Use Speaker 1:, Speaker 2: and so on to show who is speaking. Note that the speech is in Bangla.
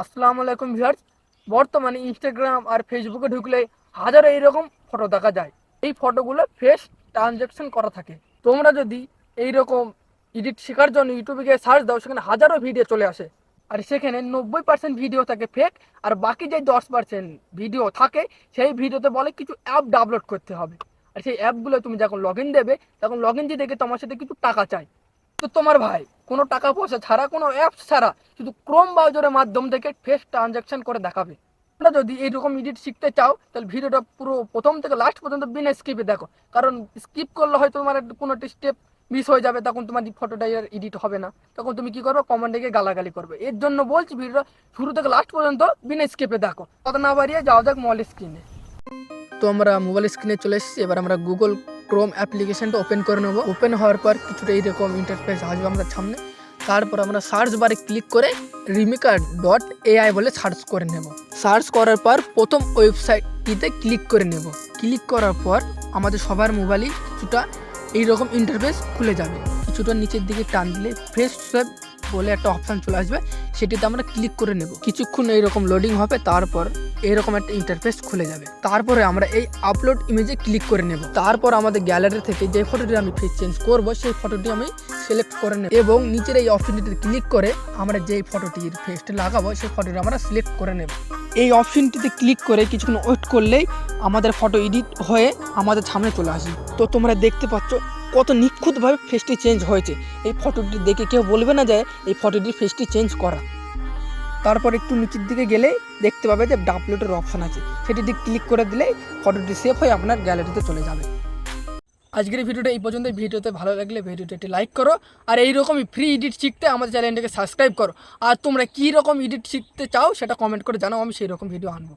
Speaker 1: আসসালামু আলাইকুম ভিউয়ার্স। বর্তমানে ইনস্টাগ্রাম আর ফেসবুকে ঢুকলে হাজারো এইরকম ফটো দেখা যায়। এই ফটোগুলো ফেস ট্রানজ্যাকশন করা থাকে। তোমরা যদি এইরকম এডিট শেখার জন্য ইউটিউবে গিয়ে সার্চ দাও, সেখানে হাজারো ভিডিও চলে আসে। আর সেখানে 90% ভিডিও থাকে ফেক, আর বাকি যে 10% ভিডিও থাকে সেই ভিডিওতে বলে কিছু অ্যাপ ডাউনলোড করতে হবে। আর সেই অ্যাপগুলো তুমি যখন লগ ইন দেবে, তখন লগ ইন দিয়ে দেখে তোমার সাথে কিছু টাকা চাই। তো তোমার ভাই কোনো টাকা পয়সা ছাড়া, কোনো অ্যাপস ছাড়া, শুধু ক্রোম ব্রাউজারের মাধ্যম থেকে ফেস ট্রানজ্যাকশন করে দেখাবে। তোমরা যদি এইরকম এডিট শিখতে চাও, তাহলে ভিডিওটা পুরো প্রথম থেকে লাস্ট পর্যন্ত বিনা স্কিপে দেখো। কারণ স্কিপ করলে হয়তো তোমার কোনো একটা স্টেপ মিস হয়ে যাবে, তখন তোমার ফটোটা এডিট হবে না। তখন তুমি কি করবে? কমেন্টে গিয়ে গালাগালি করবে। এর জন্য বলছি ভিডিওটা শুরু থেকে লাস্ট পর্যন্ত বিনা স্কিপে দেখো। কথা না বাড়িয়ে যাওয়া যাক মোবাইল স্ক্রিনে। তো আমরা মোবাইল স্ক্রিনে চলে এসেছি। এবার আমরা গুগল ক্রোম অ্যাপ্লিকেশনটা ওপেন করে নেব। ওপেন হওয়ার পর কিছুটা এইরকম ইন্টারফেস আসবে আমাদের সামনে। তারপর আমরা সার্চ বারে ক্লিক করে রিমিকা.ai বলে সার্চ করে নেব। সার্চ করার পর প্রথম ওয়েবসাইটটিতে ক্লিক করে নেব। ক্লিক করার পর আমাদের সবার মোবাইলে কিছুটা এইরকম ইন্টারফেস খুলে যাবে। কিছুটা নিচের দিকে টান দিলে ফ্রেশ ওয়েব বলে একটা অপশান চলে আসবে, সেটিতে আমরা ক্লিক করে নেব। কিছুক্ষণ এইরকম লোডিং হবে, তারপর এরকম একটা ইন্টারফেস খুলে যাবে। তারপরে আমরা এই আপলোড ইমেজে ক্লিক করে নেব। তারপর আমাদের গ্যালারি থেকে যে ফটোটি আমি ফেস চেঞ্জ করব, সেই ফটোটি আমি সিলেক্ট করে নেব এবং নিচের এই অপশনটিতে ক্লিক করে আমরা যেই ফটোটির ফেসটা লাগাবো সেই ফটোটি আমরা সিলেক্ট করে নেব। এই অপশনটিতে ক্লিক করে কিছুক্ষণ ওয়েট করলেই আমাদের ফটো এডিট হয়ে আমাদের সামনে চলে আসে। তো তোমরা দেখতে পাচ্ছ কত নিখুঁতভাবে ফেসটি চেঞ্জ হয়েছে। এই ফটোটি দেখে কেউ বলবে না যে এই ফটোটির ফেসটি চেঞ্জ করা। তারপর একটু নিচের দিকে গেলে দেখতে পাবে যে আপলোডের অপশান আছে, সেটিতে ক্লিক করে দিলে ফটোটি সেভ হয়ে আপনার গ্যালারিতে চলে যাবে। আজকের ভিডিওটা এই পর্যন্ত। ভিডিওতে ভালো লাগলে ভিডিওটা একটি লাইক করো, আর এইরকমই ফ্রি এডিট শিখতে আমাদের চ্যানেলটাকে সাবস্ক্রাইব করো। আর তোমরা কী রকম এডিট শিখতে চাও সেটা কমেন্ট করে জানাও, আমি সেই রকম ভিডিও আনবো।